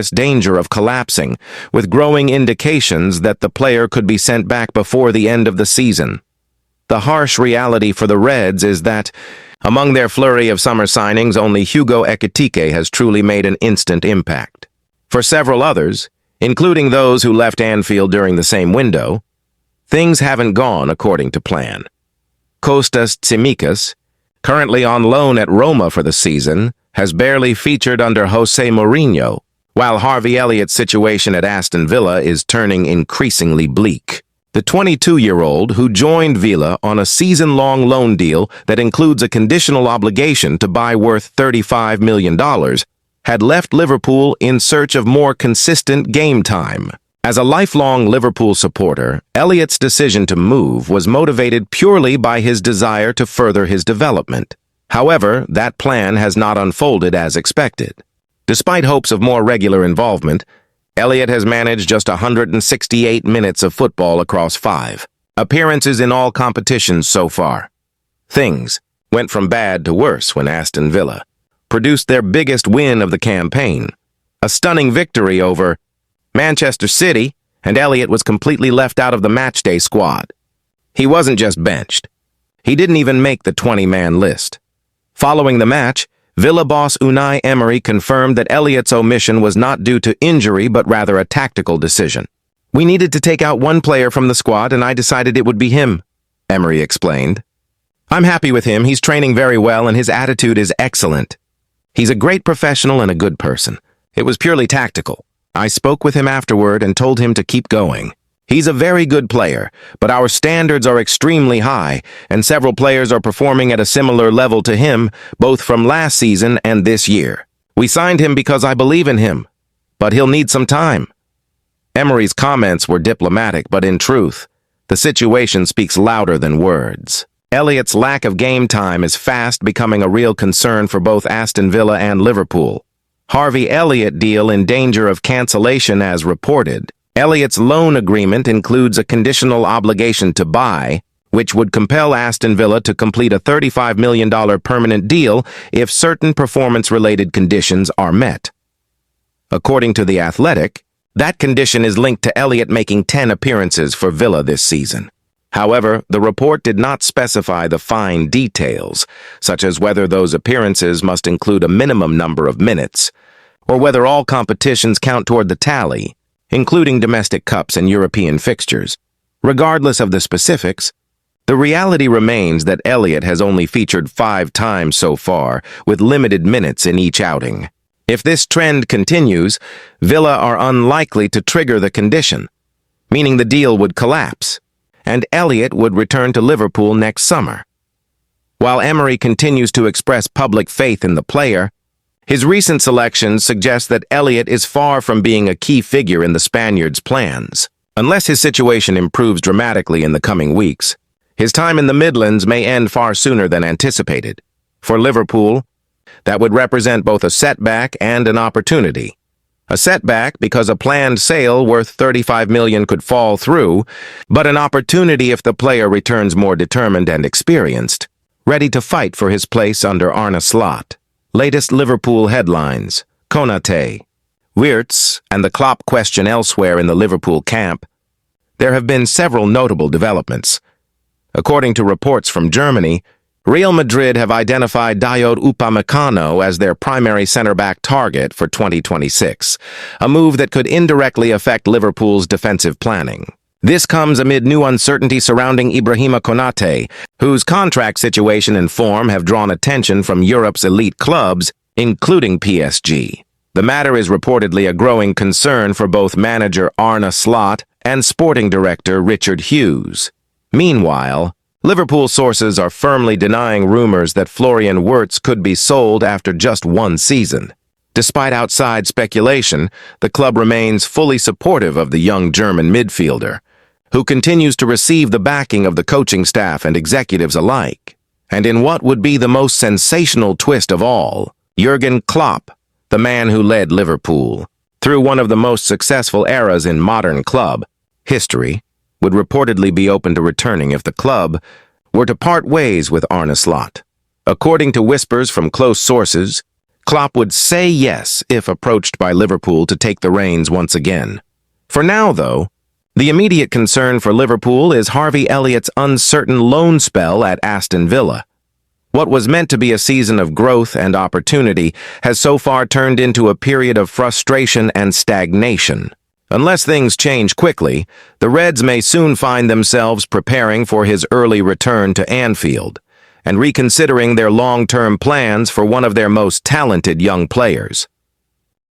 danger of collapsing, with growing indications that the player could be sent back before the end of the season. The harsh reality for the Reds is that, among their flurry of summer signings, only Hugo Ekitike has truly made an instant impact. For several others, including those who left Anfield during the same window, things haven't gone according to plan. Kostas Tsimikas, currently on loan at Roma for the season, has barely featured under Jose Mourinho, while Harvey Elliott's situation at Aston Villa is turning increasingly bleak. The 22-year-old, who joined Villa on a season-long loan deal that includes a conditional obligation to buy worth $35 million, had left Liverpool in search of more consistent game time. As a lifelong Liverpool supporter, Elliott's decision to move was motivated purely by his desire to further his development. However, that plan has not unfolded as expected. Despite hopes of more regular involvement, Elliott has managed just 168 minutes of football across 5 appearances in all competitions so far. Things went from bad to worse when Aston Villa produced their biggest win of the campaign, a stunning victory over Manchester City, and Elliott was completely left out of the matchday squad. He wasn't just benched. He didn't even make the 20-man list. Following the match, Villa boss Unai Emery confirmed that Elliott's omission was not due to injury but rather a tactical decision. "We needed to take out one player from the squad and I decided it would be him," Emery explained. "I'm happy with him. He's training very well and his attitude is excellent. He's a great professional and a good person. It was purely tactical. I spoke with him afterward and told him to keep going. He's a very good player, but our standards are extremely high, and several players are performing at a similar level to him, both from last season and this year. We signed him because I believe in him, but he'll need some time." Emery's comments were diplomatic, but in truth, the situation speaks louder than words. Elliott's lack of game time is fast becoming a real concern for both Aston Villa and Liverpool. Harvey Elliott deal in danger of cancellation as reported. Elliott's loan agreement includes a conditional obligation to buy, which would compel Aston Villa to complete a $35 million permanent deal if certain performance-related conditions are met. According to The Athletic, that condition is linked to Elliott making 10 appearances for Villa this season. However, the report did not specify the fine details, such as whether those appearances must include a minimum number of minutes, or whether all competitions count toward the tally, including domestic cups and European fixtures. Regardless of the specifics, the reality remains that Elliott has only featured 5 times so far, with limited minutes in each outing. If this trend continues, Villa are unlikely to trigger the condition, meaning the deal would collapse, and Elliott would return to Liverpool next summer. While Emery continues to express public faith in the player, his recent selections suggest that Elliott is far from being a key figure in the Spaniards' plans. Unless his situation improves dramatically in the coming weeks, his time in the Midlands may end far sooner than anticipated. For Liverpool, that would represent both a setback and an opportunity. A setback because a planned sale worth $35 million could fall through, but an opportunity if the player returns more determined and experienced, ready to fight for his place under Arne Slot. Latest Liverpool headlines: Konate, Wirtz, and the Klopp question elsewhere in the Liverpool camp. There have been several notable developments. According to reports from Germany, Real Madrid have identified Dayot Upamecano as their primary center-back target for 2026, a move that could indirectly affect Liverpool's defensive planning. This comes amid new uncertainty surrounding Ibrahima Konate, whose contract situation and form have drawn attention from Europe's elite clubs, including PSG. The matter is reportedly a growing concern for both manager Arne Slot and sporting director Richard Hughes. Meanwhile, Liverpool sources are firmly denying rumors that Florian Wirtz could be sold after just 1 season. Despite outside speculation, the club remains fully supportive of the young German midfielder, who continues to receive the backing of the coaching staff and executives alike. And in what would be the most sensational twist of all, Jurgen Klopp, the man who led Liverpool through one of the most successful eras in modern club history, would reportedly be open to returning if the club were to part ways with Arne Slot. According to whispers from close sources, Klopp would say yes if approached by Liverpool to take the reins once again. For now, though, the immediate concern for Liverpool is Harvey Elliott's uncertain loan spell at Aston Villa. What was meant to be a season of growth and opportunity has so far turned into a period of frustration and stagnation. Unless things change quickly, the Reds may soon find themselves preparing for his early return to Anfield and reconsidering their long-term plans for one of their most talented young players.